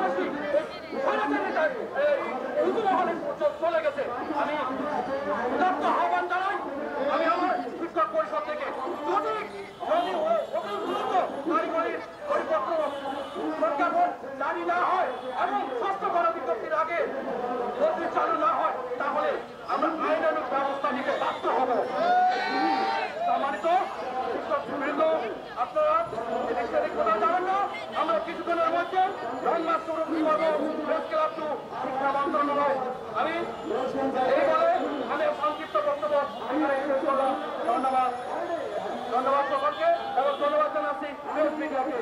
বেশি চলে গেছে। আমি উদাত্ত আহ্বান জানাই, আমি আমার শিক্ষক পরিষদ থেকে যদি কারিগরির পরিপত্র প্রজ্ঞাপন জারি না হয় এবং স্বাস্থ্য গণবিজ্ঞপ্তির আগে বদলি চালু না হয়, তাহলে আমরা আইনানুগ ব্যবস্থা নিতে বাধ্য হব। সম্মানিত শিক্ষকবৃন্দ, আপনারা এদিক কোথাও যাবেন না। আমরা কিছুক্ষণের মধ্যে লংমার্চ শুরু করব প্রেস ক্লাব টু শিক্ষা মন্ত্রণালয়। আমি এই বলে মানে সংক্ষিপ্ত বক্তব্য এখানে শেষ করলাম। ধন্যবাদ, ধন্যবাদ সকলকে এবং ধন্যবাদ জানাচ্ছি প্রেস মিডিয়াকে।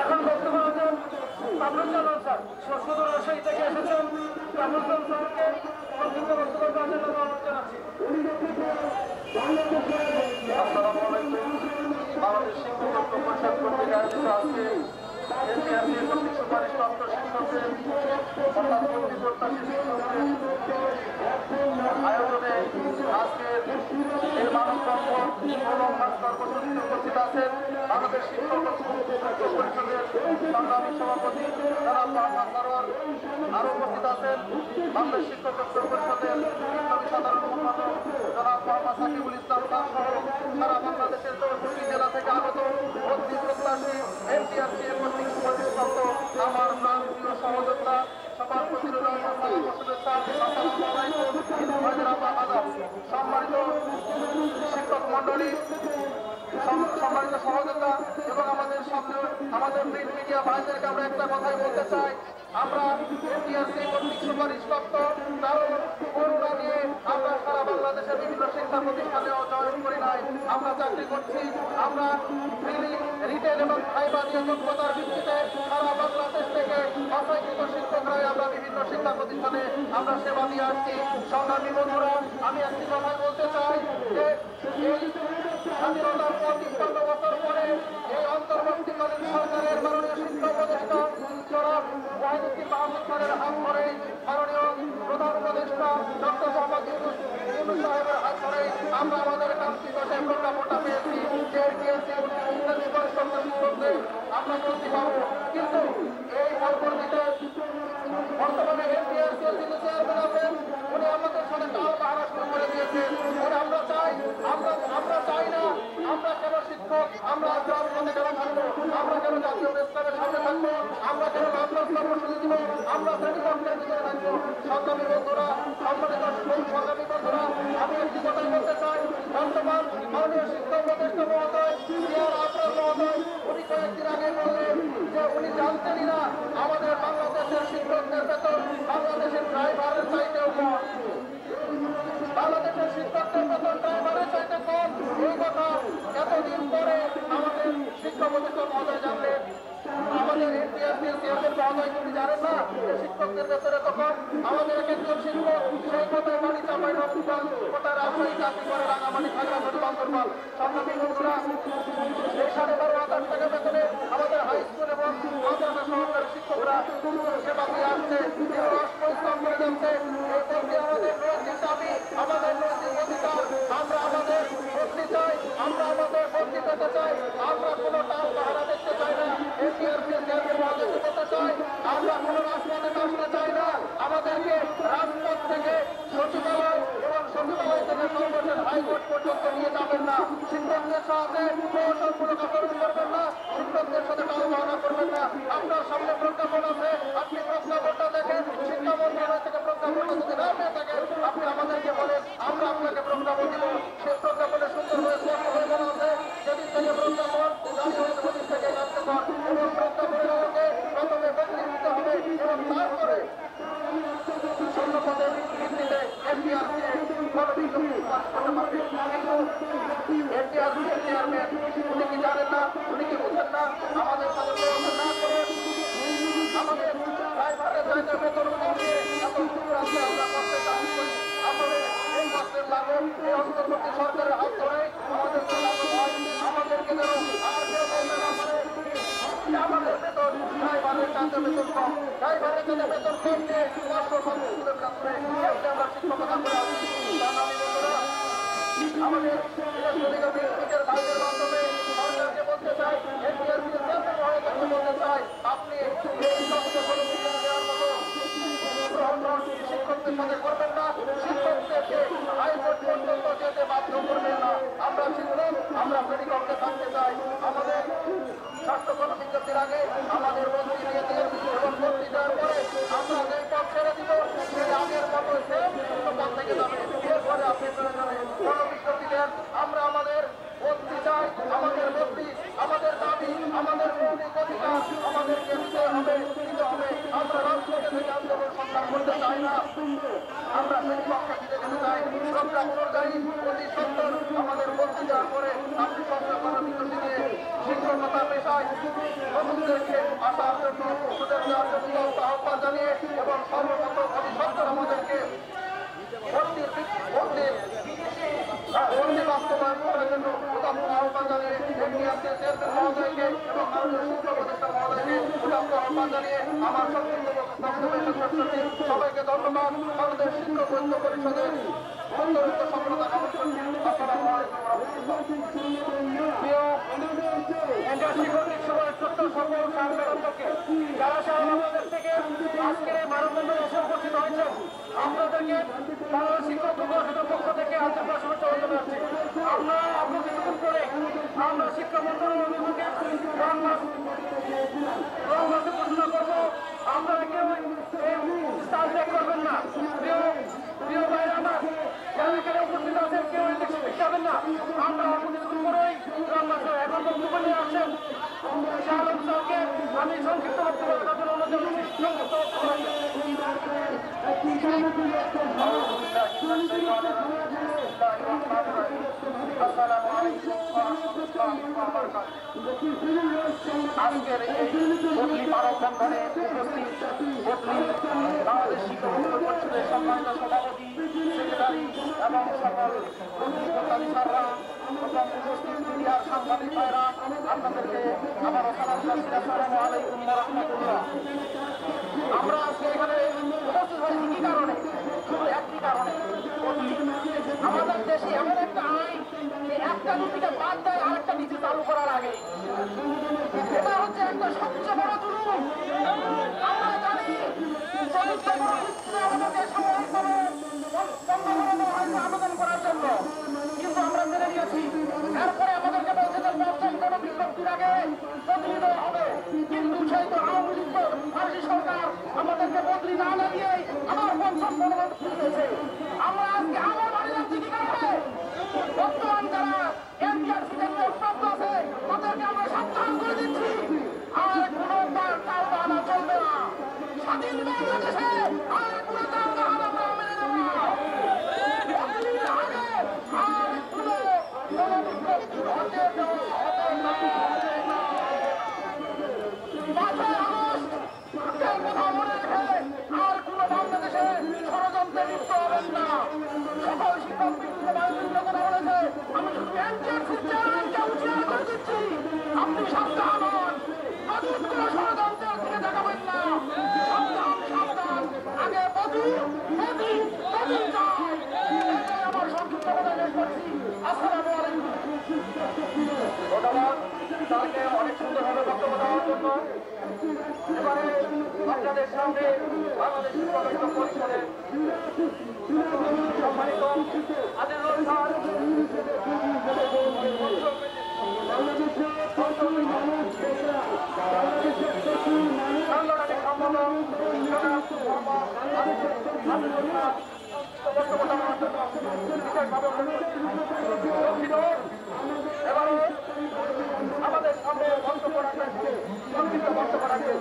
এখন বক্তব্য আছেন কামরুল জামান স্যার, সুদূর রাজশাহী থেকে এসেছেন। কামরুল জামান স্যারকে সংক্ষিপ্ত বক্তব্য দেওয়ার জন্য অনুরোধ জানাচ্ছি। আসসালামু আলাইকুম। বাংলাদেশ শিক্ষক ঐক্য পরিষদ কর্তৃক আয়োজিত আজকে এনটিআরসি কর্তৃক সুপারিশপ্রাপ্ত শিক্ষকদের অর্থাৎ ভর্তি প্রত্যাশী শিক্ষকদের আয়োজনে আজকের এই মানববন্ধন ও লংমার্চ কর্মসূচিতে উপস্থিত আছেন বাংলাদেশ শিক্ষক ঐক্য পরিষদের সংগ্রামী সভাপতি জনাব মোহাম্মদ সরোয়ার। আরও উপস্থিত আছেন বাংলাদেশ শিক্ষক ঐক্য পরিষদের বিপ্লবী সাধারণ সম্পাদক জনাব মোহাম্মদ সাকিবুল ইসলাম খান সহ সারা বাংলাদেশের 64টি জেলা থেকে আগত ভর্তি প্রত্যাশী এনটিআরসি কর্তৃক সুপারিশপ্রাপ্ত আমার প্রাণপ্রিয় সহযোদ্ধা সবার প্রতি সম্মানিত শিক্ষক মন্ডলী, সম্মানিত সহযোদ্ধা এবং আমাদের সামনে আমাদের প্রিন্ট মিডিয়া ভাইদেরকে আমরা একটা কথাই বলতে চাই, আমরা এনটিআরসি কর্তৃক সুপারিশপ্রাপ্ত কারণ করোনা নিয়ে আমরা সারা বাংলাদেশের বিভিন্ন শিক্ষা প্রতিষ্ঠানে জয়েন করি নাই, আমরা চাকরি করছি। আমরা রিটেল এবং ফাইবার নিয়ে যোগ্যতার ভিত্তিতে সারা বাংলাদেশ থেকে অসংখ্য শিক্ষকরাই আমরা বিভিন্ন শিক্ষা প্রতিষ্ঠানে আমরা সেবা দিয়ে আসছি। সংগ্রামী বন্ধুরা, আমি একটি কথাই বলতে চাই যে এই স্বাধীনতার 55 বছর পরে এই অন্তর্বর্তীকালীন সরকারের মাননীয় শিক্ষা উপদেষ্টা জনাব ওয়াহিদুদ্দিন মাহমুদ খানের হাত ধরে মাননীয় প্রধান উপদেষ্টা ডক্টর মোহাম্মদ ইউনূস সাহেবের হাত ধরে আমরা আমাদের কাঙ্ক্ষিত সেই প্রজ্ঞাপনটা পেয়েছি যে আমরা বলতে পারবো। কিন্তু এই পরবর্তীতে বর্তমানে এনটিআরসির যিনি চেয়ারম্যান আছেন উনি আমাদের সাথে টাল বাহারা শুরু করে দিয়েছেন। আমরা চাই আমরা চাই না আমরা কেন শিক্ষক, আমরা রাজপথে কেন থাকবো, আমরা কেন জাতীয় প্রেসক্লাবের সামনে থাকবো, আমরা কেন মাদ্রাস কর্মসূচি দিব, আমরা শ্রেণীকক্ষের ভিতরে থাকবো। সংগ্রামী বন্ধুরা, সম্মানিত সংগ্রামী বন্ধুরা, আমি একটি কথাই বলতে চাই, বর্তমান মাননীয় শিক্ষা উপদেষ্টা মহোদয় আপনার মহোদয় উনি কয়েকদিন আগে বললেন যে উনি জানতেনই না আমাদের বাংলাদেশের শিক্ষকদের বেতন বাংলাদেশের ড্রাইভারের চাইতেও কম। বাংলাদেশের শিক্ষকদের বেতন ড্রাইভারের চাইতে কম, এই কথা এতদিন পরে আমাদের শিক্ষা উপদেষ্টা মহোদয় জানলেন। আমাদের এনটিআরসি চেয়ারম্যান মহোদয় তিনি জানেন না যে শিক্ষকদের বেতন এত কম। আমাদের একজন শিক্ষক সেই কথায় বাড়ি চাপাই রংপুর কোথায় রাজশাহী চাকরি করে রাঙামাটি খাগড়াছড়ি বান্দরবান। সংগ্রামী বন্ধুরা, এই 12,500 টাকা বেতনে আমাদের হাই স্কুল এবং মাদ্রাসা সহকারী শিক্ষকরা সেবা দিয়ে আসছে, পরিশ্রম করে যাচ্ছে। এই বলতে আমাদের নৈতিক দাবি, আমাদের নৈতিক অধিকার, আমরা আমাদের বদলি চাই, আমরা আমাদের বদলি পেতে চাই, আমরা কোনো টাল পাহারা দেখতে চাই না। এনটিআরসির চেয়ারম্যান মহোদয়কে বলতে চাই, আমরা কোনো রাজপথে আসতে চাই না। আমাদেরকে রাজপথ থেকে সচিবালয় এবং সচিবালয় থেকে সর্বশেষ হাইকোর্ট পর্যন্ত নিয়ে যাবেন না। শিক্ষকদের সাথে প্রহসনমূলক আচরণ করবেন না, শিক্ষকদের সাথে টালবাহানা করবেন না। আপনার সামনে প্রজ্ঞাপন আছে, আপনি প্রজ্ঞাপনটা দেখেন, শিক্ষা মন্ত্রণালয় থেকে প্রজ্ঞাপনটা যদি না পেয়ে থাকেন আপনি আমাদেরকে বলেন, আমরা আপনাকে প্রজ্ঞাপন দিব। সেই প্রজ্ঞাপনে সুন্দর হয়ে স্পষ্ট হয়ে বলা আছে যেদিন থেকে প্রজ্ঞাপন জারি হয়েছে সেদিন থেকে কার্যকর এবং প্রজ্ঞাপনের আলোকে প্রথমে বদলি দিতে হবে এবং তারপরে শূন্য পদের ভিত্তিতে এনটিআরসি গণবিজ্ঞপ্তি প্রকাশ করতে পারবে। কিন্তু এনটিআরসি চেয়ারম্যান উনি কি জানেন না, উনি কি বুঝেন না, আমাদের সাথে প্রয়োজন না করে আমাদের ড্রাইভারের চাইতে বেতন কমিয়ে এত দূর আছে আমরা করতে চাকরি করি। আমাদের এই কষ্টের লাঘব এই অন্তর্বর্তী সরকারের হাত ধরে আমাদেরকে লাঘব হয়। আমাদেরকে যেন আর কেউ বলতে না পারে আমাদের বেতন ড্রাইভারের চাইতে বেতন কম, ড্রাইভারের চাইতে বেতন কম নিয়ে 500 স্কুলের কাছে আমরা শিক্ষকতা করে আসছি। সংগ্রামী বন্ধুরা, আমাদের ভাইদের মাধ্যমে সরকারকে বলতে চাই, এনটিআরসির চেয়ারম্যান মহোদয়কে বলতে চাই, আপনি আগে আমাদের ভর্তি দিয়ে দিন এবং ভর্তি দেওয়ার পরে আমরা যে পথ ছেড়ে দিব সেই আগের মতো সেম পথ থেকে যাবে। এরপরে আপনি চলে যাবেন। গণবিজ্ঞপ্তি দেন, আমরা আমাদের ভর্তি চাই, আমাদের ভর্তি, আমাদের দাবি, আমাদের মৌলিক অধিকার আমাদেরকে দিতে হবে। আমরা রাজপথে থেকে আন্দোলন সংগ্রাম করতে চাই না, আমরা সেই পক্ষে দিতে যেতে চাই। সংগ্রাম অনুযায়ী অতি সত্তর আমাদের ভর্তি দেওয়ার পরে আপনি সংগ্রাম গণবিজ্ঞপ্তি দিয়ে শিক্ষকতা পেশায় নতুনদেরকে আসার জন্য সুযোগ দেওয়ার জন্য আহ্বান জানিয়ে এবং সর্বপ্রথম অতি সত্তর আমাদেরকে ভর্তি বাস্তবায়ন করার জন্য উদাত্ত আহ্বান জানিয়ে এনটিআরসি চেয়ারম্যান মহোদয়কে এবং মাননীয় শিক্ষা উপদেষ্টা মহোদয়কে উদাত্ত আহ্বান জানিয়ে আমার সংক্ষিপ্ত সবাইকে ধন্যবাদ। বাংলাদেশ শিক্ষক ঐক্য পরিষদের অন্তর্ভুক্ত সফলতা কামনা করছি। আসসালামু আলাইকুম ওয়া রাহমাতুল্লাহ। থেকে আজকের এই মানববন্ধনে এসে উপস্থিত হয়েছেন আপনাদেরকে বাংলাদেশ শিক্ষক পরিষদের পক্ষ থেকে আন্তরিক শুভেচ্ছা জানাচ্ছি। আমরা কিছুক্ষণ পরে আমরা শিক্ষা মন্ত্রণালয়ের অভিমুখে রংবাসে ঘোষণা করবো। আপনারা কেউ স্থান ত্যাগ করবেন না। প্রিয় ভাইরা আমার যারা এখানে উপস্থিত আছেন কেউ যাবেন না। আমরা কিছুক্ষণ পরেই রংবাসে এখন বক্তব্য নিয়ে আসছেন শাহ আলম স্যারকে আমি সংক্ষিপ্ত বক্তব্য রাখার জন্য অনুরোধ জানাচ্ছি। আজকের এই বদলি মানববন্ধনে উপস্থিত বাংলাদেশ শিক্ষক পরিষদের সম্মানিত সভাপতি, সেক্রেটারি এবং সকল কর্মকর্তাদি স্যাররা এবং উপস্থিত মিডিয়ার সাংবাদিক ভাইরা, আপনাদেরকে আবারও সালাম জানাচ্ছি। আসসালামু আলাইকুম ওয়া রাহমাতুল্লাহ। আমরা আজকে এখানে উপস্থিত হয়েছি কি কারণে? শুধু একটি কারণে, আমাদের দেশে এমন একটা আইন একটা নীতিকে বাদ দেয় আরেকটা নীতি চালু করার আগে। এটা হচ্ছে একটা সবচেয়ে বড় জুলুম। আমরা জানি আমাদেরকে সাময়িকভাবে আবেদন করার জন্য, কিন্তু আমরা মেনে নিয়েছি। এরপরে আমাদেরকে বলছে যে পঞ্চম গণবিজ্ঞপ্তির আগে বদলি দেওয়া হবে, কিন্তু সেই তো আওয়ামী লীগ ফাঁসি সরকার আমাদেরকে বদলি না দিয়েই আবার পঞ্চম গণবিজ্ঞপ্তি দিয়েছে। আমরা আজকে আমার বাড়ি যাচ্ছি কি কারণে? বর্তমান যারা এনটিআরসিতে নিয়োগপ্রাপ্ত আছে তাদেরকে আমরা সাবধান করে দিচ্ছি, আর কোনো চাল বাহানা চলবে না। স্বাধীন বাংলাদেশে আর কোনো চাল বাহানা আমরা মেনে নেব না। বদলির আগে আর কোনো গণবিজ্ঞপ্তি হতে দেওয়া হবে না। 5ই আগস্ট কথা মনে রেখে আর কোনো বাংলাদেশে ষড়যন্ত্রে লিপ্ত হবেন না। সকল শিক্ষক বিদ্যুৎ বায়ুবৃন্দ কথা বলেছে, আমি শুধু এনটিআরসির চেয়ারম্যানকে উচ্চারণ করে দিচ্ছি, আপনি সাবধান হন, নতুন কোনো ষড়যন্ত্রের দিকে দেখাবেন না। সাবধান, আগে বদলি চাই। এটাই আমার সংক্ষিপ্ত কথা শেষ করছি। আসসালামু আলাইকুম। ধন্যবাদ তাকে অনেক সুন্দরভাবে বক্তব্য দেওয়ার জন্য। এবারে আপনাদের সামনে বাংলাদেশ শিক্ষক ঐক্য পরিষদের সম্মানিত আজিজুল স্যার, সাংগঠনিক সম্পাদক বক্তব্য দেওয়ার জন্য বিশেষভাবে এবারে আমাদের সামনে বক্তব্য রাখবেন, সংক্ষিপ্ত বক্তব্য রাখবেন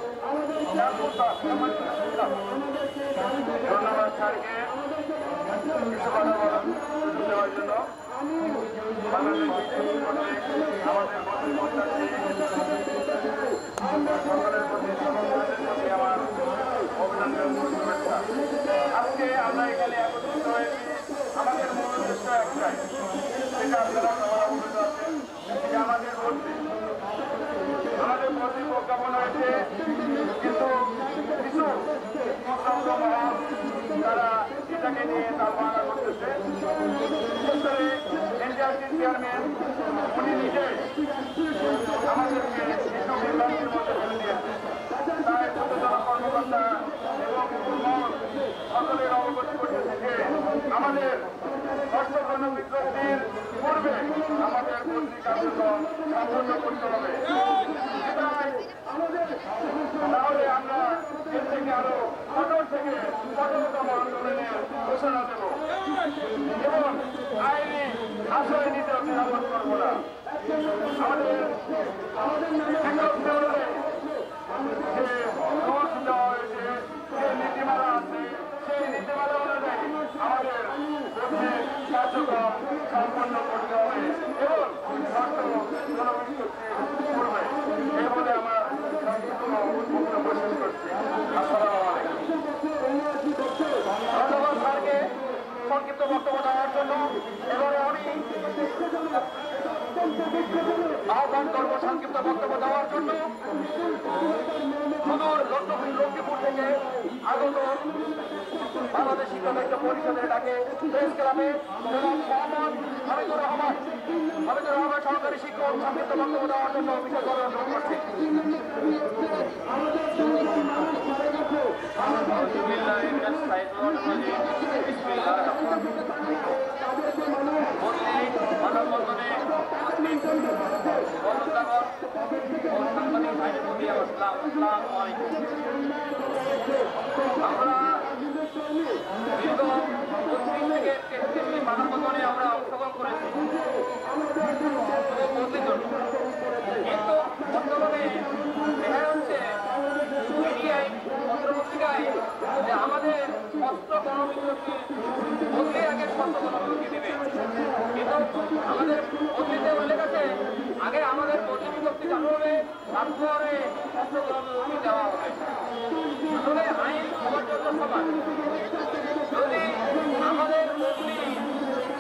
ধন্যবাদ স্যারকে কিছু কথা দেওয়ার জন্য। বাংলাদেশ আমাদের সকলের প্রতি আমার অভিনন্দন শুভেচ্ছা। আজকে আমরা এখানে একত্রিত হয়েছি, আমাদের মূল উদ্দেশ্য একটাই, সেটা আপনারা সবার অবগত আছেন, যে আমাদের ভর্তি প্রজ্ঞাপন হয়েছে, কিন্তু কিছু কুসংস্কার মহল তারা এটাকে নিয়ে তালবাহানা করতেছে। বিশেষ করে এনটিআরসির চেয়ারম্যান উনি নিজে আমাদেরকে কিছু বিভ্রান্তির মধ্যে ফেলে দিয়েছে। তাই ছোটজন কর্মকর্তা এবং সকলের অবগত করতেছে যে আমাদের ষষ্ঠ গণবিজ্ঞপ্তির পূর্বে আমাদের ভর্তি কার্যক্রম সম্পন্ন করতে হবে। আমাদের নীতিমালা আছে সেই নীতিমালা অনুযায়ী আমাদের কার্যক্রম সম্পন্ন করতে হবে এবং করবে এই বলে আমার বক্তব্য শেষ করছি। আসসালামু আলাইকুম। ধন্যবাদ স্যারকে সংক্ষিপ্ত বক্তব্য দেওয়ার জন্য। এবারে আমি আহ্বান করব সংক্ষিপ্ত বক্তব্য দেওয়ার জন্য সুদূর লক্ষ্মীপুর থেকে আগত বাংলাদেশ শিক্ষক ঐক্য পরিষদের ডাকে প্রেস ক্লাবে মোহাম্মদ হামিদুর রহমান সহকারী শিক্ষক সংক্ষিপ্ত বক্তব্য দেওয়ার জন্য বিশেষভাবে অনুরোধ করছি। আমরা দীর্ঘ ৩৫ থেকে ৩৩টি মানববন্ধনে আমরা অংশগ্রহণ করেছি কিন্তু বর্তমানে দেখা যাচ্ছে মিডিয়ায় পত্রপত্রিকায় যে আমাদের ষষ্ঠ গণবিজ্ঞপ্তি বদলির আগে ষষ্ঠ গণবিজ্ঞপ্তি দেবে, কিন্তু আমাদের বদলিতে উল্লেখ আছে আগে আমাদের বদলি বিজ্ঞপ্তি চালু হবে, তারপরে ষষ্ঠ গণবিজ্ঞপ্তি দেওয়া হবে। আসলে আইন সবার জন্য সমান। যদি আমাদের বদলি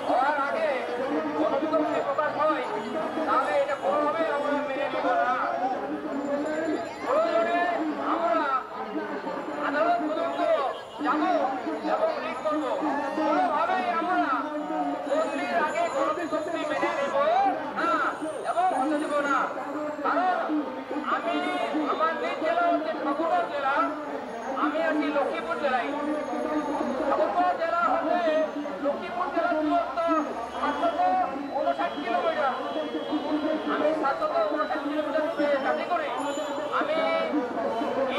হওয়ার আগে গণবিজ্ঞপ্তি প্রকাশ হয় তাহলে এটা কোনোভাবে আমরা মেনে নিব না। প্রয়োজনে আমরা আদালত পর্যন্ত যাব এবং রিট করবো, কোনোভাবেই আমরা বদলির আগে গণবিজ্ঞপ্তি মেনে নেব না এবং হতে দেব না। কারণ আমি আমার নিজ জেলা হচ্ছে ঠাকুরগাঁও জেলা, আমি আছি লক্ষ্মীপুর জেলায়। ঠাকুরগাঁও জেলা হচ্ছে লক্ষ্মীপুর জেলা দূরত্ব 759 কিলোমিটার। আমি 759 কিলোমিটার চাকরি করি। আমি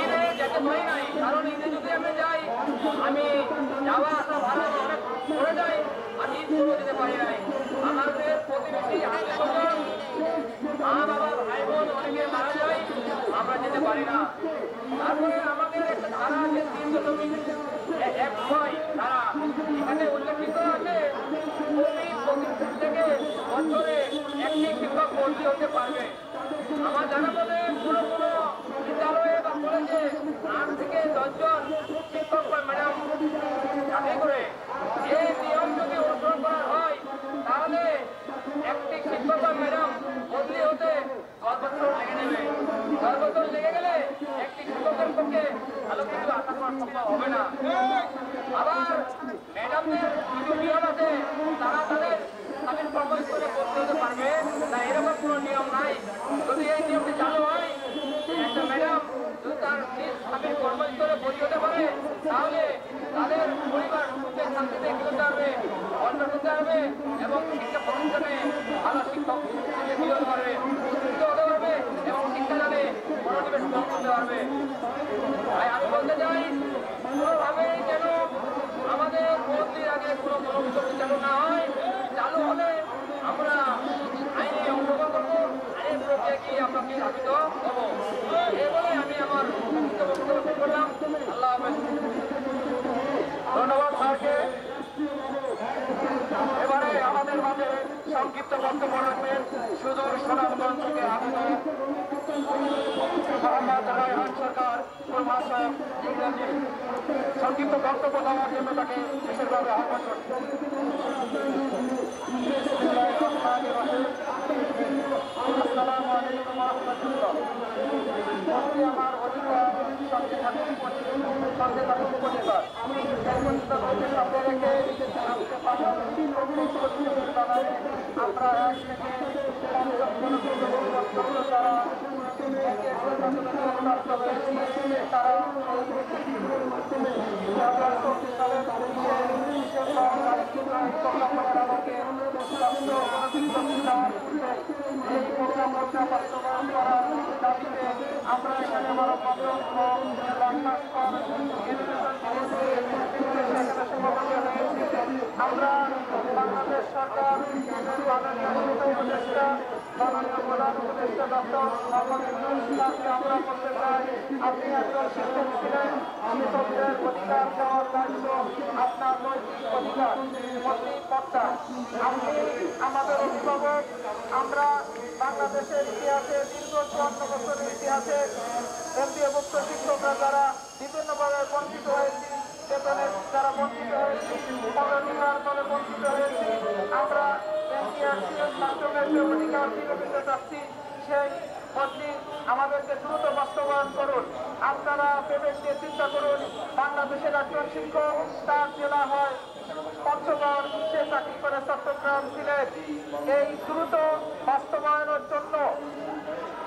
ঈদে যেতে পারি নাই, কারণ ঈদে যদি আমি যাই আমি যাওয়া আসা ভাড়া অনেক পড়ে যাই, আর ঈদ করে যেতে পারি নাই। আমাদের প্রতিবেশী আত্মীয়স্বজন মা বাবা ভাই বোন অনেকে মারা যায়, আমরা যেতে পারি না। তারপরে আমাদের একটা ধারা আছে 306 ধারা, এখানে উল্লেখিত আছে থেকে বছরে একটি শিক্ষক ভর্তি হতে পারবে। আমার জানা মতে কোনো কোনো বিদ্যালয়ে বা কলেজে 8 থেকে 10 জন শিক্ষক বা ম্যাডাম চাকরি করে। এই নিয়ম যদি অনুসরণ করা হয় তাহলে একটি শিক্ষক বা ম্যাডাম বদলি হতে 10 বছর লেগে নেবে। 10 বছর লেগে গেলে একটি শিক্ষকের পক্ষে ভালো কিছু আশা করা সম্ভব হবে না। আবার ম্যাডামদের কিছু নিয়ম আছে, তারা তাদের স্বামীর কর্মস্থলে বদলি হতে পারবে না, এরকম কোনো নিয়ম নাই। যদি এই নিয়মটি চালু হয়, একটা ম্যাডাম যদি তার নিজ স্বামীর কর্মস্থলে বদলি হতে পারে তাহলে তাদের পরিবার সুখে শান্তিতে কি হতে পারবে, অন্বেষণ করতে পারবে এবং শিক্ষা প্রতিষ্ঠানে ভালো শিক্ষক হতে পারবে, শিক্ষিত হতে পারবে এবং শিক্ষা দানে মনোনিবেশ করতে পারবে। তাই আমি বলতে চাই কোনোভাবেই যেন আমাদের বদলির আগে কোনো গণবিজ্ঞপ্তি চালু না হয়। চালু হলে আমরা আইনে অংশগ্রহণ করবো, আইনের প্রক্রিয়া গিয়ে আমরা স্থাপিত হবো। এই বলে আমি আমার বক্তব্য শেষ করলাম। আল্লাহ হাফেজ। ধন্যবাদ স্যারকে। এবারে আমাদের মাঝে সংক্ষিপ্ত বক্তব্য রাখবেন সুদূর সুনামগঞ্জ থেকে আগত মোহাম্মদ রায়হান সরকার প্রভাষক ইংরেজি। সংক্ষিপ্ত বক্তব্য দেওয়ার জন্য তাকে বিশেষভাবে আহ্বান করছি। আসসালামু আলাইকুম ওয়া রাহমাতুল্লাহ। আমার অধিকার সঙ্গে থাকুন পরিবার। সামনে রেখে আমরা এক থেকে তারা আমরা এখানে আমরা বাংলাদেশ সরকার মাননীয় প্রধান উপদেষ্টা ডক্টর মোহাম্মদ ইউনূস স্যারকে আমরা বলতে চাই, আপনি একজন শিক্ষক ছিলেন, শিক্ষকদের অধিকার দেওয়ার দায়িত্ব আপনার নৈতিক অধিকার, নৈতিক কর্তা। আপনি আমাদের অভিভাবক। আমরা বাংলাদেশের ইতিহাসে দীর্ঘ 54 বছরের ইতিহাসে এমপিওভুক্ত শিক্ষকরা যারা বিভিন্নভাবে বঞ্চিত হয়েছি, বেতনের যারা বঞ্চিত হয়েছি, পদাধিকার বলে বঞ্চিত হয়েছি, আমরা এনটিআরসিএস মাধ্যমে যে অধিকার ফিরে পেতে চাচ্ছি, সেই বদলি আমাদেরকে দ্রুত বাস্তবায়ন করুন। আপনারা ভেবে দিয়ে চিন্তা করুন, বাংলাদেশের একজন শিক্ষক, তার জেলা হয় পঞ্চগড়, সে চাকরি করে চট্টগ্রাম, সিলেট। এই দ্রুত বাস্তবায়নের জন্য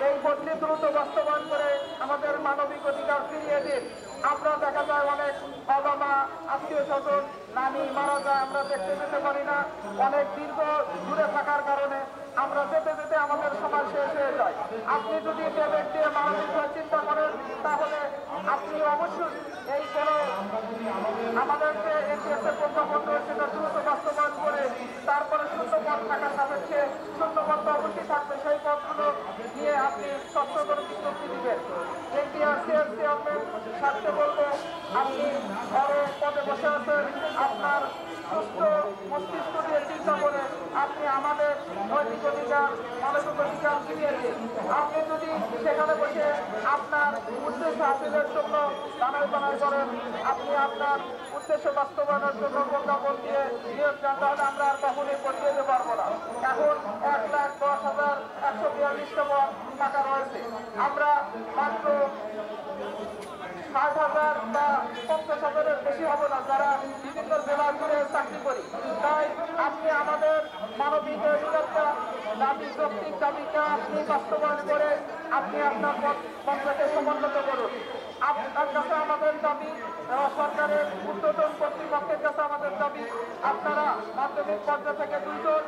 এই বদলি দ্রুত বাস্তবায়ন করে আমাদের মানবিক অধিকার ফিরিয়ে দিন। আমরা দেখা যায় অনেক বাবা মা, আত্মীয় স্বজন, নানি মারা যায়, আমরা দেখতে যেতে পারি না। অনেক দীর্ঘ দূরে থাকার কারণে আমরা যেতে যেতে আমাদের সময় শেষ হয়ে যায়। আপনি যদি বিবেক দিয়ে মানবিকভাবে চিন্তা করেন, তাহলে আপনি অবশ্যই এই কোনো আমাদের যে এনটিএসের প্রজ্ঞাপন রয়েছে সেটা দ্রুত বাস্তবায়ন করে তারপরে শূন্য পদ থাকার সাপেক্ষে শূন্য পদ তো অবশ্যই থাকবে, সেই পদগুলো নিয়ে আপনি স্বচ্ছ করে বিজ্ঞপ্তি দিবেন। এনটিআরসিএস চেয়ারম্যান সাথে বলবো, আপনি বড় পদে বসে আছেন, আপনার সুস্থ মস্তিষ্ক দিয়ে চিন্তা করে আপনি আমাদের নৈতিক অধিকার, মানবিক অধিকার ফিরিয়ে দিন। আপনি যদি সেখানে বসে আপনার উদ্দেশ্য হাসিলের জন্য বানাই করেন, আপনি আপনার উদ্দেশ্য বাস্তবায়নের জন্য প্রজ্ঞাপন দিয়ে নিয়োগ দেন, তাহলে আমরা আর কখনোই পরিয়ে দিতে পারবো না। এখন 1,10,142টা পদ টাকা রয়েছে, আমরা মাত্র 60,000 বা 50,000-এর বেশি হবে না যারা বিভিন্ন জেলা জুড়ে চাকরি করি। তাই আপনি আমাদের মানবিক অধিকারটা দাবি, যৌক্তিক দাবিটা আপনি বাস্তবায়ন করে আপনি আপনার পদটাকে সমুন্নত করুন। আপনার কাছে আমাদের দাবি, সরকারের ঊর্ধ্বতন কর্তৃপক্ষের কাছে আমাদের দাবি, আপনারা মাধ্যমিক পর্যায় থেকে 2 জন,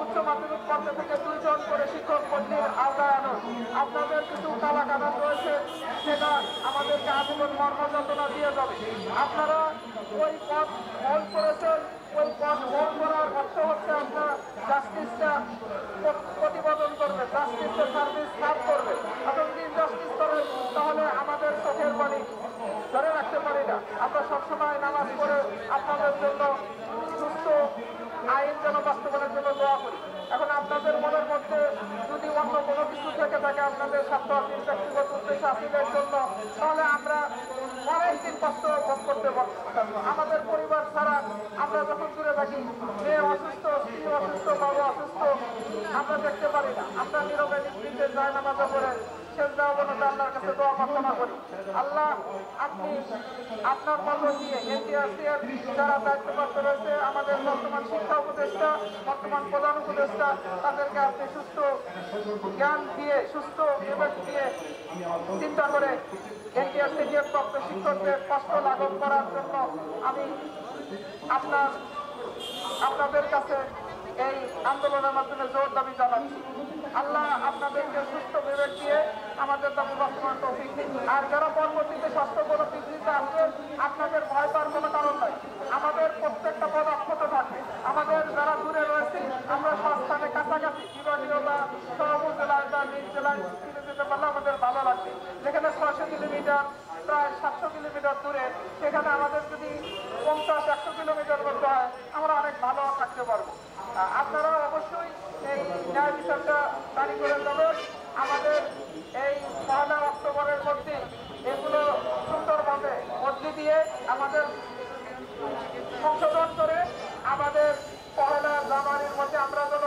উচ্চ মাধ্যমিক পর্যায় থেকে 2 জন করে শিক্ষক বদলির আওতায় আনুন। আপনাদের কিছু কালা কানুন রয়েছে, সেটা আমাদেরকে আজীবন মর্মযন্ত্রণা দিয়ে যাবে। আপনারা ওই পদ হোল্ড করেছেন, ওই পদ হোল্ড করার অর্থ হচ্ছে আপনারা জাস্টিসটা প্রতিপাদন করবে, জাস্টিসের সার্ভিস সার্ভ করবে। আপনারা যদি ইনজাস্টিস করেন তাহলে আমাদের চোখের পানি ধরে রাখতে পারি না। আমরা সবসময় নামাজ পড়ে আপনাদের জন্য সুস্থ আইন যেন বাস্তবায়নের জন্য দোয়া করি। এখন আপনাদের মনের মধ্যে যদি অন্য কোনো কিছু থেকে থাকে, আপনাদের স্বার্থ হাসিল, ব্যক্তিগত উদ্দেশ্য হাসিলের জন্য, তাহলে আমরা অনেকদিন কষ্ট ভোগ করতে পারবো। আমাদের পরিবার ছাড়া আমরা যখন দূরে থাকি, মেয়ে অসুস্থ, স্ত্রী অসুস্থ, বাবা অসুস্থ, আমরা দেখতে পারি না। আমরা নীরবে নির্বিঘ্নে যায় নামাজে পড়ে শেষ দেওয়া পর্যন্ত আল্লাহর কাছে দোয়া প্রার্থনা করি। আল্লাহ, আপনি আপনার মতো দিয়ে এনটিআরসিএর যারা দায়িত্বপ্রাপ্ত রয়েছে, আমাদের বর্তমান শিক্ষা উপদেষ্টা, বর্তমান প্রধান উপদেষ্টা, তাদেরকে আপনি সুস্থ জ্ঞান দিয়ে, সুস্থ বিবেক দিয়ে চিন্তা করে এনটিআরসি নিয়োগপ্রাপ্ত শিক্ষকদের কষ্ট লাঘব করার জন্য আমি আপনাদের কাছে এই আন্দোলনের মাধ্যমে জোর দাবি জানাচ্ছি। আল্লাহ আপনাদেরকে সুস্থ বিবেক দিয়ে আমাদের দাবি বাস্তবায়ন তৌফিক দিন। আর যারা পরবর্তীতে স্বাস্থ্য কোনো বিঘ্নিত আসবেন, আপনাদের ভয় পাওয়ার কোনো কারণ নাই। আমাদের প্রত্যেকটা পদ অক্ষত থাকবে। আমাদের যারা দূরে রয়েছে, আমরা সস্থানে কাছাকাছি বিভাগীয় বা সর্বজেলায় বা নিজ জেলায় ফিরে যেতে পারলে আমাদের ভালো লাগবে। যেখানে 600 কিলোমিটার, প্রায় 700 কিলোমিটার দূরে, সেখানে আমাদের যদি 50-100 কিলোমিটার করতে হয়, আমরা অনেক ভালো থাকতে পারবো। আপনারা অবশ্যই এই ন্যায় বিচারটা জারি করে দেবেন। আমাদের এই 1 অক্টোবরের মধ্যে এগুলো সুন্দরভাবে বদলি দিয়ে আমাদের সংশোধন করে আমাদের 1 জানুয়ারির মধ্যে আমরা যেন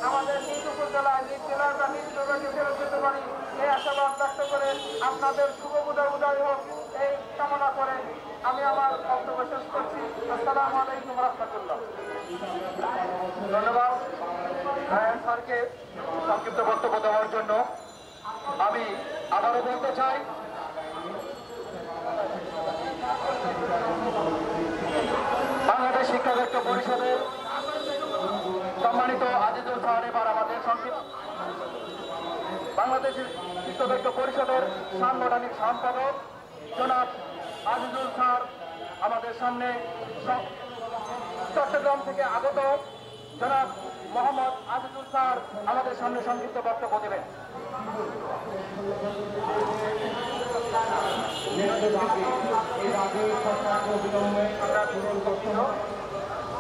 আমাদের নিজ উপজেলায়, নিজ জেলায় বা নিজ বিভাগে ফেরত যেতে পারি, এই আশাবাদ ব্যক্ত করে আপনাদের শুভ উদয় হোক এই কামনা করে আমি আমার বক্তব্য শেষ করছি। আসসালামু আলাইকুম রহমতুল্লাহ। ধন্যবাদ রায়হান স্যারকে সংক্ষিপ্ত বক্তব্য দেওয়ার জন্য। আমি আবারও বলতে চাই, বাংলাদেশ শিক্ষাব্যক্ত পরিষদের সম্মানিত আজিজুল স্যার এবার আমাদের বাংলাদেশ শিক্ষাব্যক্ত পরিষদের সাংগঠনিক সম্পাদক জনাব আজিজুল স্যার আমাদের সামনে চট্টগ্রাম থেকে আগত জনাব মোহাম্মদ আজিজুল স্যার আমাদের সামনে সংক্ষিপ্ত বক্তব্য দেবেন।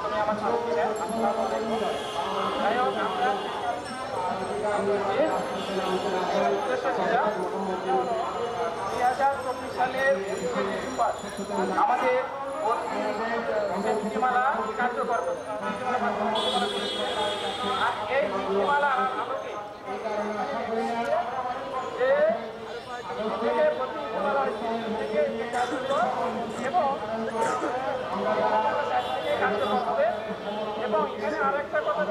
তুমি আমার সাথে যাই হোক আমরা 2024 সালের ডিসেম্বর আমাদের নীতিমালা কার্যকর আর এই নীতিমালা আমাকে এবং এখানে আরেকটা কথা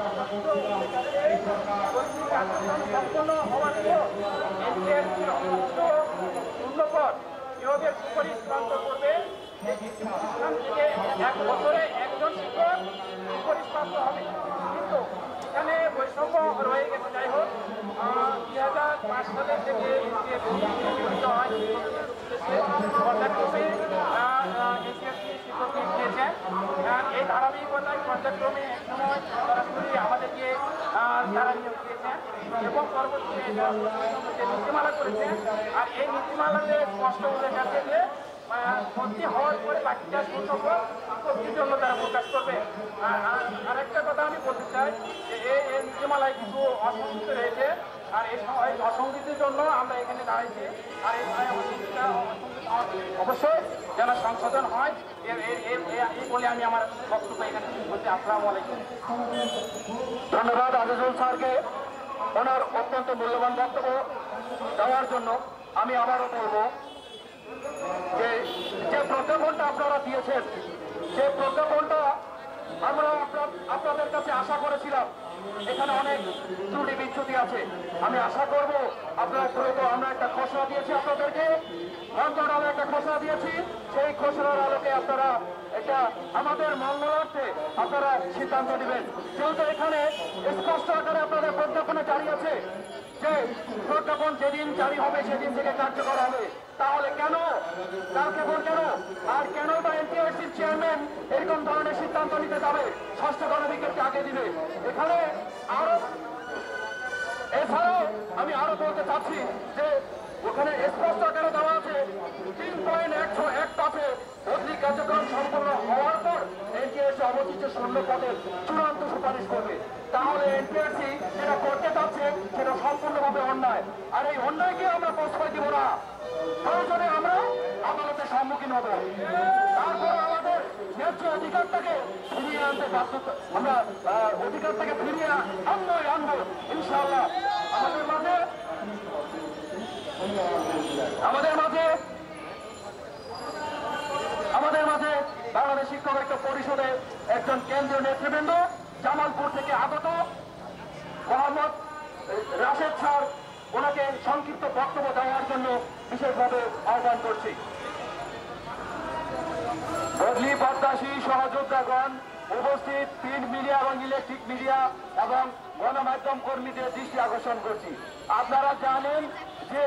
সম্পন্ন হওয়ার পর শূন্যপদ নিয়োগের সুপারিশ প্রান্ত করবে প্রতিষ্ঠান থেকে 1 বছরে একজন শিক্ষক সুপারিশ প্রাপ্ত হবে। কিন্তু এখানে বৈষম্য রয়ে গেছে। যাই হোক 2005 সালের থেকে নিয়োজিত হয় পর্যায়ক্রমে শিক্ষককে দিয়েছেন। এই ধারাবাহিকতায় পর্যায়ক্রমে একসময় সরাসরি আমাদেরকে তারা নিয়োগ দিয়েছেন এবং পরবর্তীতে নীতিমালা করেছেন। আর এই নীতিমালাতে স্পষ্ট উল্লেখ আছে যে ভর্তি হওয়ার পরে বাকিটা শিক্ষকদের জন্য তারা প্রকাশ করবে। আর একটা কথা আমি বলতে চাই যে এই নীতিমালায় কিছু অসংগতি রয়েছে। আর এই অসংগতির জন্য আমরা এখানে দাঁড়াইছি। আর এই অবশ্যই যেন সংশোধন হয় এই বলে আমি আমার বক্তব্য এখানে বলছি। আসসালামু আলাইকুম। ধন্যবাদ আজিজুল স্যারকে ওনার অত্যন্ত মূল্যবান বক্তব্য দেওয়ার জন্য। আমি আবারও বলব যে প্রজ্ঞাপনটা আপনারা দিয়েছেন, যে প্রজ্ঞাপনটা আমরা আপনাদের কাছে আশা করেছিলাম। এখানে অনেক ত্রুটি বিচ্যুতি আছে। আমি আশা করব আপনারা দ্রুত, আমরা একটা খসড়া দিয়েছি আপনাদেরকে, মন্ত্রণালয়ে একটা খসড়া দিয়েছি, সেই খসড়ার আলোকে আপনারা এটা আমাদের মঙ্গলার্থে আপনারা সিদ্ধান্ত নেবেন। যেহেতু এখানে স্পষ্ট আকারে আপনাদের প্রজ্ঞাপনে জারি আছে যে প্রজ্ঞাপন যেদিন জারি হবে সেদিন থেকে কার্যকর হবে, তাহলে কেন কালকে ভোট কেন আর কেন বা এনটিআরসির চেয়ারম্যান এরকম ধরনের সিদ্ধান্ত নিতে যাবে, ষষ্ঠ গণবিজ্ঞপ্তি আগে দিবে? এখানে আরো এছাড়াও আমি আরো বলতে চাচ্ছি যে ওখানে স্পষ্ট আকারে দেওয়া আছে 3.101 বদলি কার্যক্রম সম্পন্ন হওয়ার পর এনটিআরসি অবশিষ্ট শূন্য পদের চূড়ান্ত সুপারিশ করবে। তাহলে এনটিআরসি যেটা করতে চাচ্ছে সেটা সম্পূর্ণভাবে অন্যায়। আর এই অন্যায়কে আমরা প্রশ্রয় দিব না। প্রয়োজনে আমরা আদালতের সম্মুখীন হব। তারপর আমাদের ন্যায্য অধিকারটাকে ফিরিয়ে আনতে বাধ্যতা, আমরা অধিকারটাকে ফিরিয়ে আনবো ইনশাআল্লাহ। আমাদের মাঝে বাংলাদেশ শিক্ষক ঐক্য পরিষদের একজন কেন্দ্রীয় নেতৃবৃন্দ জামালপুর থেকে আগত মোহাম্মদ রাশেদ স্যার, ওনাকে সংক্ষিপ্ত বক্তব্য দেওয়ার জন্য বিশেষভাবে আহ্বান করছি। বদলি প্রত্যাশী সহযোদ্ধাগণ, উপস্থিত প্রিন্ট মিডিয়া এবং ইলেকট্রিক মিডিয়া এবং গণমাধ্যম কর্মীদের দৃষ্টি আকর্ষণ করছি। আপনারা জানেন যে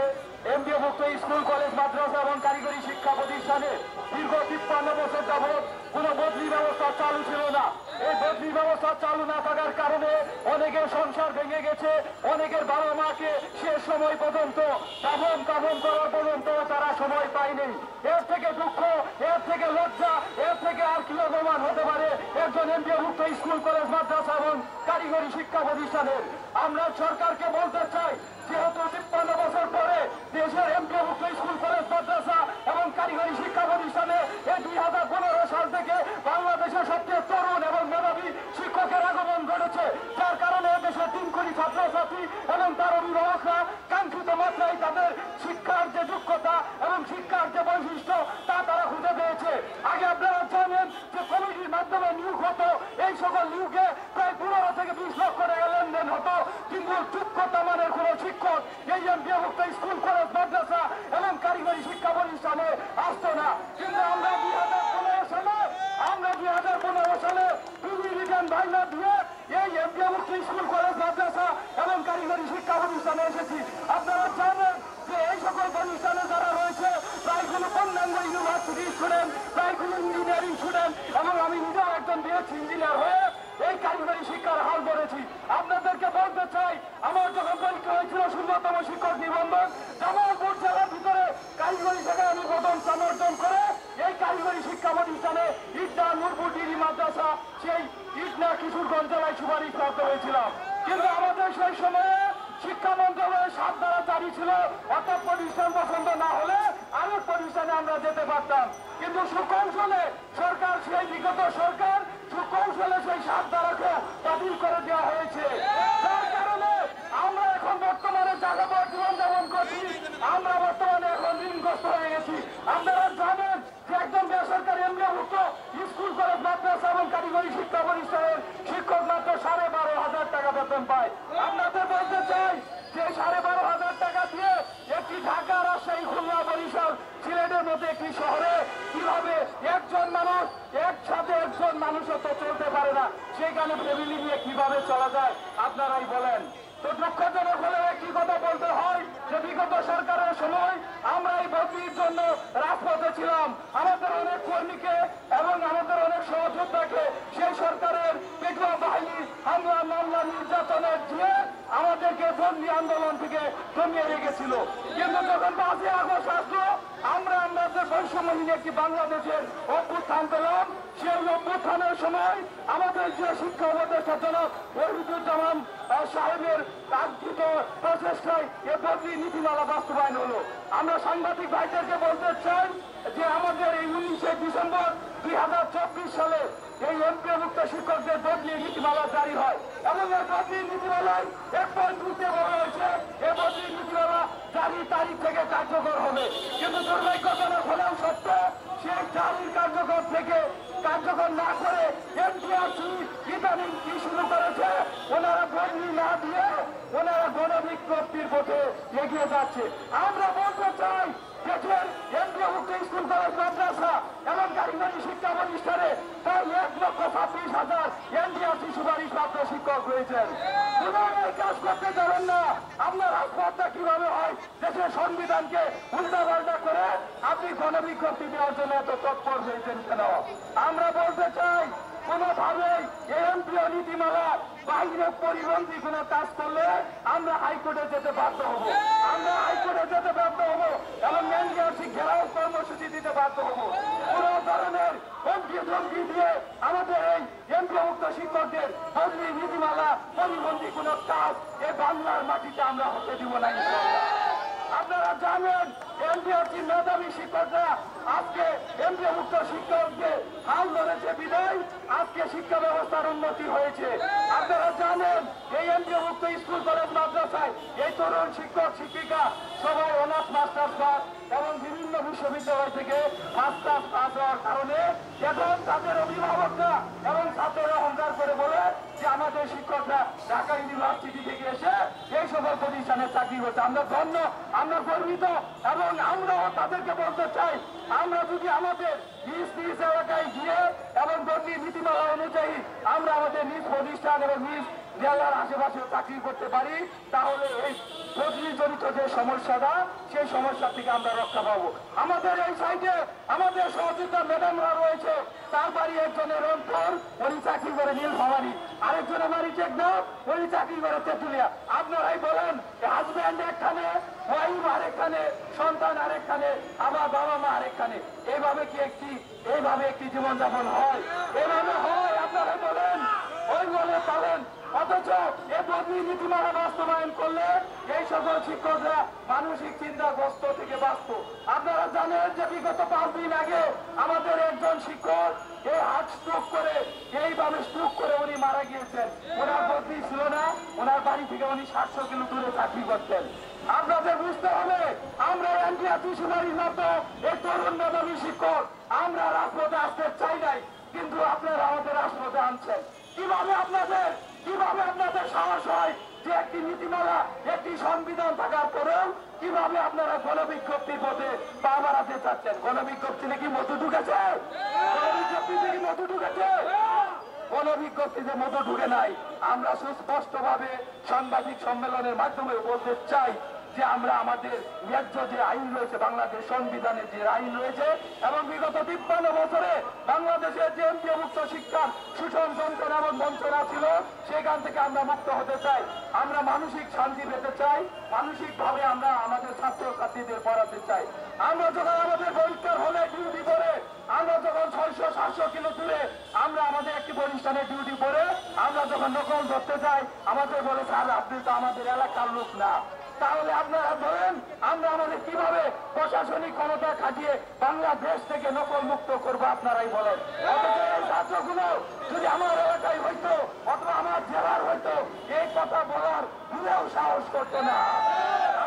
এমপিওভুক্ত স্কুল, কলেজ, মাদ্রাসা এবং কারিগরি শিক্ষা প্রতিষ্ঠানে দীর্ঘ 53 বছর যাবৎ কোনো বদলি ব্যবস্থা চালু ছিল না। এই বদলি ব্যবস্থা চালু না থাকার কারণে অনেকের সংসার ভেঙে গেছে, অনেকের বাবা মাকে শেষ সময় পর্যন্ত কাফন করার পর্যন্ত তারা সময় পায়নি। এর থেকে দুঃখ, এর থেকে লজ্জা, এর থেকে আর কি অপমান হতে পারে একজন এমপিওভুক্ত স্কুল, কলেজ, মাদ্রাসা এবং কারিগরি শিক্ষা প্রতিষ্ঠানের? আমরা সরকারকে বলতে চাই, যেহেতু 53 বছর পরে দেশের এমপিওভুক্ত স্কুল, কলেজ, মাদ্রাসা এবং কারিগরি শিক্ষা প্রতিষ্ঠানে এই 2015 সাল থেকে বাংলাদেশের সবচেয়ে তরুণ এবং মেধাবী শিক্ষকের আগমন ঘটেছে, যার কারণে দেশের 3 কোটি ছাত্রছাত্রী এবং তার অভিভাবকরা কাঙ্ক্ষিত মাত্রায় তাদের শিক্ষার যে যোগ্যতা এবং শিক্ষার যে বৈশিষ্ট্য তা তারা খুঁজে পেয়েছে। আগে আপনারা জানেন যে কমিটির মাধ্যমে নিয়োগ হতো, এই সকল নিয়োগে প্রায় 15 থেকে 20 লক্ষ টাকা লেনদেন হতো, কিন্তু যোগ্যতা মানের কোন শিক্ষক এই এমপিওভুক্ত স্কুল, কলেজ, মাদ্রাসা এবং কারিগরি শিক্ষা প্রতিষ্ঠানে ইটনা নূরপুর ডিগ্রি মাদ্রাসা সেই ইটনা কিশোরগঞ্জ জেলায় সুপারিশপ্রাপ্ত হয়েছিলাম। কিন্তু আমাদের সেই সময়ে শিক্ষা মন্ত্রণালয়ের 7 ধারা জারি ছিল, অর্থাৎ প্রতিষ্ঠান পছন্দ না হলে আরেক প্রতিষ্ঠানে আমরা যেতে পারতাম। কিন্তু সুকৌশলে সরকার, সেই বিগত সরকার সুকৌশলে সেই 7 ধারাকে বাতিল করে দেওয়া হয়েছে। যার কারণে আমরা এখন বর্তমানে জাগাবর জীবনযাপন করছি, আমরা বর্তমানে এখন ঋণগ্রস্ত হয়ে গেছি। আপনারা জানেন যে একজন বেসরকারি এমপিওভুক্ত স্কুল, কলেজ, মাদ্রাসা এবং কারিগরি শিক্ষা প্রতিষ্ঠানের শিক্ষক মাত্র 12,500 টাকা বেতন পায়। আপনাদের বলতে চাই যে 12,500 টাকা দিয়ে একটি ঢাকা, রাজশাহী, খুলনা, বরিশাল, সিলেটের মধ্যে একটি শহরে কিভাবে একজন মানুষ একসাথে একজন মানুষও তো চলতে পারে না, সেইখানে ফ্যামিলি নিয়ে কিভাবে চলা যায় আপনারাই বলেন। তো দুঃখজনক হলে একটি কথা বলতে হয় যে বিগত সরকারের সময় আমরা এই বদলির জন্য রাজপথে ছিলাম। আমাদের অনেক কর্মীকে এবং আমাদের অনেক সহযোদ্ধাকে সেই সরকারের পেটুয়া বাহিনী হামলা, মামলা, নির্যাতনের দিয়ে আমাদেরকে বন্দী আন্দোলন থেকে কমিয়ে রেখেছিল। কিন্তু যখন 5ই আগস্ট আসলো, আমরা আমাদের বৈষম্যহীন একটি বাংলাদেশের অভ্যুত্থান পেলাম। সেই অভ্যুত্থানের সময় আমাদের যে শিক্ষা উপদেষ্টা জনাব ওয়াহিদুজ্জামান সাহেবের কাঙ্ক্ষিত প্রচেষ্টায় এ বদলি নীতিমালা বাস্তবায়ন হলো। আমরা সাংবাদিক ভাইদেরকে বলতে চাই যে আমাদের এই 19শে ডিসেম্বর 2024 সালে এই এমপিওভুক্ত শিক্ষকদের বদলি নীতিমালা জারি হয় এবং এই বদলি নীতিমালায় এক পয়েন্ট তুলতে বলা হয়েছে এই বদলি নীতিমালা জারি তারিখ থেকে কার্যকর হবে। কিন্তু দুর্ভাগ্যজনক হলেও সত্য, সেই জারির কার্যকর থেকে কার্যকর না করে এনটিআরসি ইদানিং কি শুরু করেছে, ওনারা বদলি না দিয়ে ওনারা গণবিজ্ঞপ্তির পথে এগিয়ে যাচ্ছে। আমরা বলতে চাই দেশের এমপিওভুক্ত স্কুল, কলেজ, মাদ্রাসা এবং কারিগরি শিক্ষা প্রতিষ্ঠানে প্রায় 1,26,000 এনটিআরসি সুপারিশপ্রাপ্ত শিক্ষক রয়েছেন। এই কাজ করতে যাবেন না। আপনার রাজপথটা কিভাবে হয়, দেশের সংবিধানকে উল্টাপাল্টা করে আপনি গণবিজ্ঞপ্তি দেওয়ার জন্য এত তৎপর হয়েছেন কেন? আমরা বলতে চাই কোনোভাবেই এমপিও নীতিমালা বাইরে পরিবন্ধী কোনো কাজ করলে আমরা হাইকোর্টে যেতে বাধ্য হব। আমরা হাইকোর্টে যেতে বাধ্য হব এবং এনটিআরসি ঘেরাও কর্মসূচি দিতে বাধ্য হব। কোন ধরনের হুমকি দিয়ে আমাদের এই এমপিওভুক্ত শিক্ষকদের বদলি নীতিমালা পরিবন্ধী কোন কাজ এই বাংলার মাটিতে আমরা হতে দিব না ইনশাআল্লাহ। আপনারা জানেন এনটিআরসি মেধাবী শিক্ষকরা আজকে এমপিওভুক্ত শিক্ষককে হাল ধরেছে বিদায় আজকে শিক্ষা ব্যবস্থার উন্নতি হয়েছে। আপনারা জানেন এই এমপিওভুক্ত স্কুল, কলেজ, মাদ্রাসায় এই তরুণ শিক্ষক শিক্ষিকা সবাই অনার্স, মাস্টার্স পাস এবং বিভিন্ন বিশ্ববিদ্যালয় থেকে মাস্টার্স পাস হওয়ার কারণে এখন তাদের অভিভাবকরা এবং ছাত্ররা অহংকার করে বলে যে আমাদের শিক্ষকরা ঢাকা ইউনিভার্সিটি থেকে এসে এই সকল প্রতিষ্ঠানে চাকরি করছে। আমরা ধন্য, আমরা গর্বিত এবং আমরাও তাদেরকে বলতে চাই আমরা যদি আমাদের নিজ নিজ এলাকায় গিয়ে এবং বদলি নীতিমালা অনুযায়ী আমরা আমাদের নিজ প্রতিষ্ঠান এবং নিজ জেলার আশেপাশে চাকরি করতে পারি, তাহলে এই বদলি জনিত যে সমস্যাটা সেই সমস্যা থেকে আমরা রক্ষা পাবো। আমাদের এই সাইডে আমাদের সহযোগিতা ম্যাডামরা রয়েছে, তার বাড়ি একজনের রংপুর, উনি চাকরি করে নীলফামারী, আরেকজনের বাড়ি টেকনাফ, উনি চাকরি করে তেঁতুলিয়া। আপনারাই বলেন হাজব্যান্ড একখানে, ওয়াইফ আরেকখানে, সন্তান আরেকখানে, আবার বাবা মা আরেকখানে, এইভাবে একটি জীবনযাপন হয়? এভাবে হয়? আপনারা বলেন, ওই বলে পাবেন। অথচ এ বদলি নীতিমালা বাস্তবায়ন করলে এই সকল শিক্ষকরা মানসিক চিন্তাগ্রস্ত থেকে বাঁচত। আপনারা জানেন যে বিগত 5 দিন আগে আমাদের একজন শিক্ষক এই হার্ট স্ট্রোক করে এইভাবে স্ট্রোক করে উনি মারা গিয়েছেন। ওনার বদলি ছিল না, ওনার বাড়ি থেকে উনি 700 কিলো দূরে চাকরি করতেন। আপনাদের বুঝতে হবে আমরা এনটিআরসি সুপারিশ মতো এই তরুণ মেধাবী শিক্ষক আমরা রাজপথে আসতে চাই নাই, কিন্তু আপনারা আমাদের রাজপথে আনছেন। কিভাবে আপনাদের সাহস হয় যে একটি নীতিমালা, একটি সংবিধান থাকার পরেও কিভাবে আপনারা গণবিজ্ঞপ্তির পথে পা বাড়াতে চাচ্ছেন? গণবিজ্ঞপ্তিতে কি মধু ঢুকেছে? গণবিজ্ঞপ্তিতে কি মধু ঢুকেছে? গণবিজ্ঞপ্তিতে মধু ঢুকে নাই। আমরা সুস্পষ্টভাবে সাংবাদিক সম্মেলনের মাধ্যমে বলতে চাই যে আমরা আমাদের ন্যায্য যে আইন রয়েছে, বাংলাদেশ সংবিধানের যে আইন রয়েছে এবং বিগত 53 বছরে বাংলাদেশের যে এমপিওভুক্ত শিক্ষার শোষণ, যন্ত্রণা এবং বঞ্চনা ছিল সেখান থেকে আমরা মুক্ত হতে চাই। আমরা মানসিক শান্তি পেতে চাই, মানসিকভাবে আমরা আমাদের ছাত্র ছাত্রীদের পড়াতে চাই। আমরা যখন আমাদের পরীক্ষার হলে ডিউটি করে আমরা যখন 500 কিলো দূরে আমরা আমাদের একটি প্রতিষ্ঠানে ডিউটি করে আমরা যখন নকল ধরতে যাই আমাদের বলে স্যার আপনি তো আমাদের এলাকার লোক না। তাহলে আপনারা বলেন আমরা আমাদের কিভাবে প্রশাসনিক ক্ষমতা খাটিয়ে বাংলাদেশ থেকে নকল মুক্ত করবো আপনারাই বলেন। অথচ এই ছাত্রগুলো যদি আমার এলাকায় হইতো অথবা আমার জেলার হইতো এই কথা বলার ভুলেও সাহস করতো না।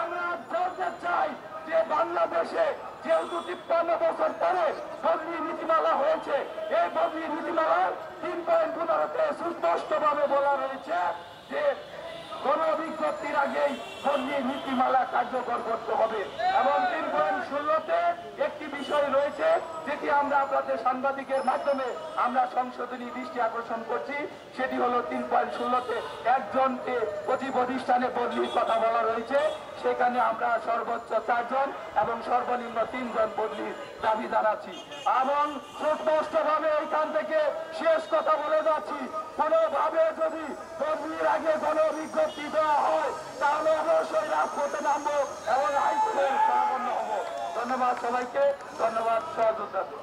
আমরা বলতে চাই যে বাংলাদেশে যেহেতু 53 বছর পরে বদলি নীতিমালা হয়েছে, এই বদলি নীতিমালার 3.15-তে সুস্পষ্টভাবে বলা রয়েছে যে কোন বিজ্ঞপ্তির আগেই বদলি নীতিমালা কার্যকর করতে হবে এবং 3.16-তে একটি বিষয় রয়েছে যেটি আমরা আপনাদের সাংবাদিকের মাধ্যমে আমরা সংশোধনী দৃষ্টি আকর্ষণ করছি। সেটি হলো 3.16-তে একজনকে প্রতি প্রতিষ্ঠানে বদলির কথা বলা রয়েছে। সেখানে আমরা সর্বোচ্চ 4 জন এবং সর্বনিম্ন 3 জন বদলির দাবি জানাচ্ছি এবং সুস্পষ্টভাবে এইখান থেকে শেষ কথা বলে যাচ্ছি, কোনোভাবে যদি বদলির আগে কোনো বিজ্ঞপ্তি দেওয়া হয় তাহলে অবশ্যই রাজপথে নামবো এবং আইনের সম্পন্ন হবো। ধন্যবাদ সবাইকে, ধন্যবাদ সহযোগিতাকে।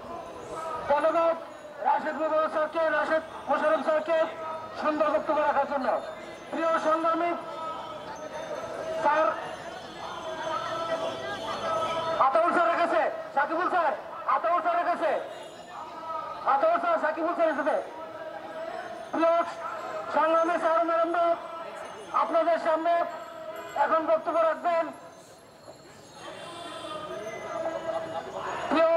ধন্যবাদ রাশেদ মোবারক স্যারকে, রাশেদ মোশাররফ স্যারকে সুন্দর বক্তব্য রাখার জন্য। প্রিয় সংগ্রামী স্যার, আতাউল স্যার রেখেছে, সাকিবুল স্যার, আতাউল স্যার রেখেছে, আতাউল স্যার, সাকিবুল স্যার এসেছে। প্রিয় সংগ্রামী স্যার ম্যাডামরা আপনাদের সামনে এখন বক্তব্য রাখবেন। প্রিয়,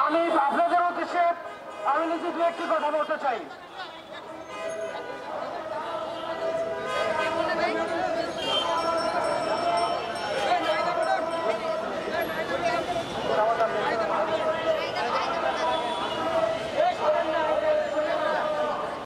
আমি আপনাদের উদ্দেশ্যে আমি নিজে দু একটি কথা বলতে চাই।